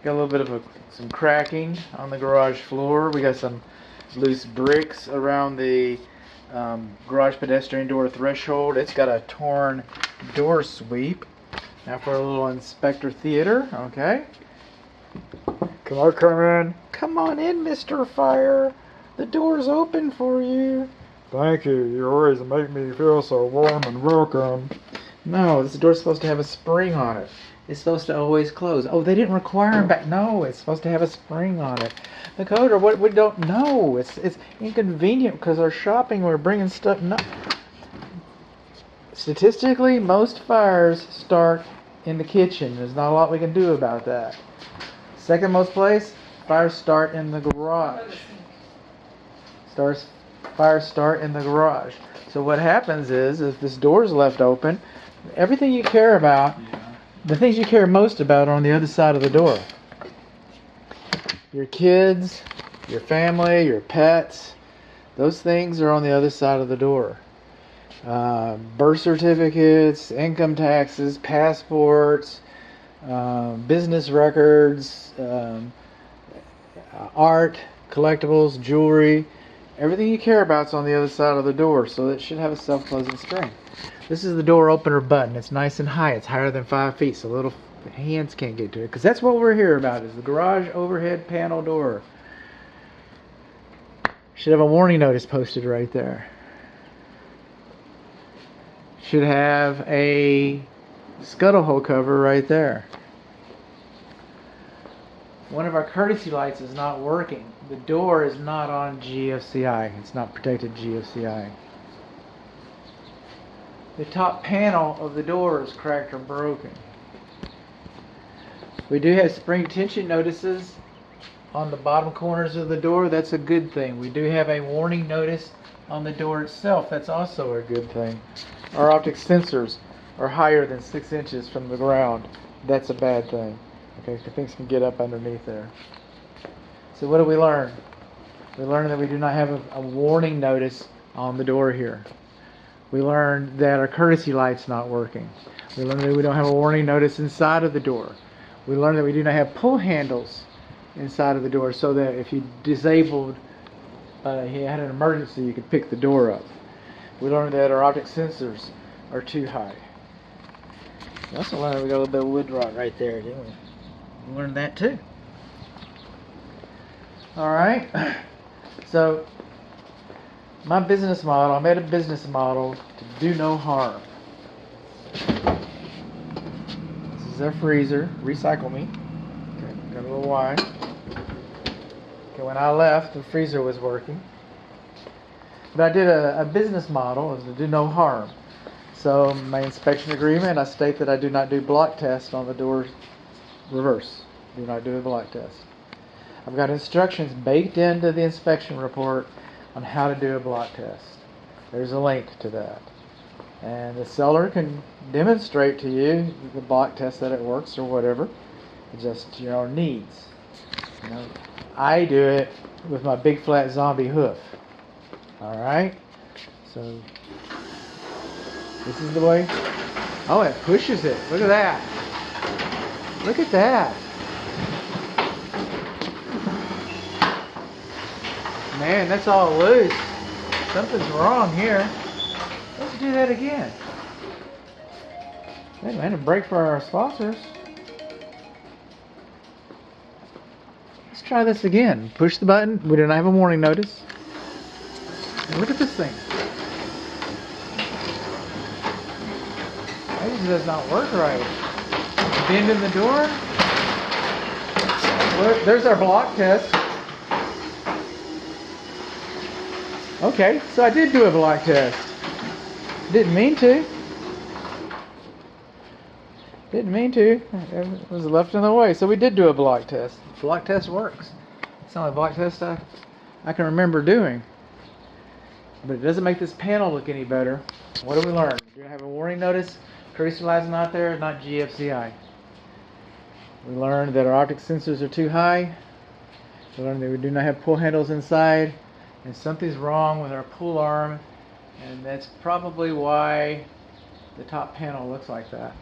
Got a little bit of some cracking on the garage floor. We got some loose bricks around the garage pedestrian door threshold. It's got a torn door sweep. Now for a little inspector theater, okay? Come in. Come on in, Mr. Fire. The door's open for you. Thank you. You always make me feel so warm and welcome. No, this door's supposed to have a spring on it. It's supposed to always close. Oh, they didn't require them back. No, it's supposed to have a spring on it. The coder, what we don't know. It's inconvenient because our shopping, we're bringing stuff. No. Statistically, most fires start in the kitchen. There's not a lot we can do about that. Second most place, fires start in the garage. Fires start in the garage. So what happens is, if this door's left open, everything you care about, the things you care most about are on the other side of the door. Your kids, your family, your pets, those things are on the other side of the door. Birth certificates, income taxes, passports, business records, art, collectibles, jewelry, everything you care about is on the other side of the door, so it should have a self-closing string. This is the door opener button. It's nice and high. It's higher than 5 feet, so little hands can't get to it, because that's what we're here about, is the garage overhead panel door. Should have a warning notice posted right there. Should have a scuttle hole cover right there. One of our courtesy lights is not working. The door is not on GFCI. It's not protected GFCI. The top panel of the door is cracked or broken. We do have spring tension notices on the bottom corners of the door. That's a good thing. We do have a warning notice on the door itself. That's also a good thing. Our optic sensors are higher than 6 inches from the ground. That's a bad thing. Okay, so things can get up underneath there. So what did we learn? We learned that we do not have a warning notice on the door here. We learned that our courtesy light's not working. We learned that we don't have a warning notice inside of the door. We learned that we do not have pull handles inside of the door, so that if you disabled, you had an emergency, you could pick the door up. We learned that our optic sensors are too high. We also learned we got a little bit of wood rot right there, didn't we? We learned that too. Alright, so my business model, I made a business model to do no harm. This is our freezer, recycle me. Okay, got a little wine. Okay, when I left, the freezer was working. But I did a business model to do no harm. So my inspection agreement, I state that I do not do block tests on the door reverse. Do not do a block test. I've got instructions baked into the inspection report on how to do a block test. There's a link to that. And the seller can demonstrate to you the block test that it works or whatever. Just your needs. You know, I do it with my big flat zombie hoof. Alright? So this is the way. Oh, it pushes it. Look at that. Look at that. Man, that's all loose. Something's wrong here. Let's do that again. Hey man, a break for our sponsors. Let's try this again. Push the button. We do not have a warning notice. And look at this thing. It does not work right. Bend in the door. Look, there's our block test. Okay, so I did do a block test. Didn't mean to. Didn't mean to. It was left in the way. So we did do a block test. Block test works. It's the only block test I can remember doing. But it doesn't make this panel look any better. What did we learn? Do you have a warning notice? Courtesy light's not there, not GFCI. We learned that our optic sensors are too high. We learned that we do not have pull handles inside. And something's wrong with our pull arm. And that's probably why the top panel looks like that.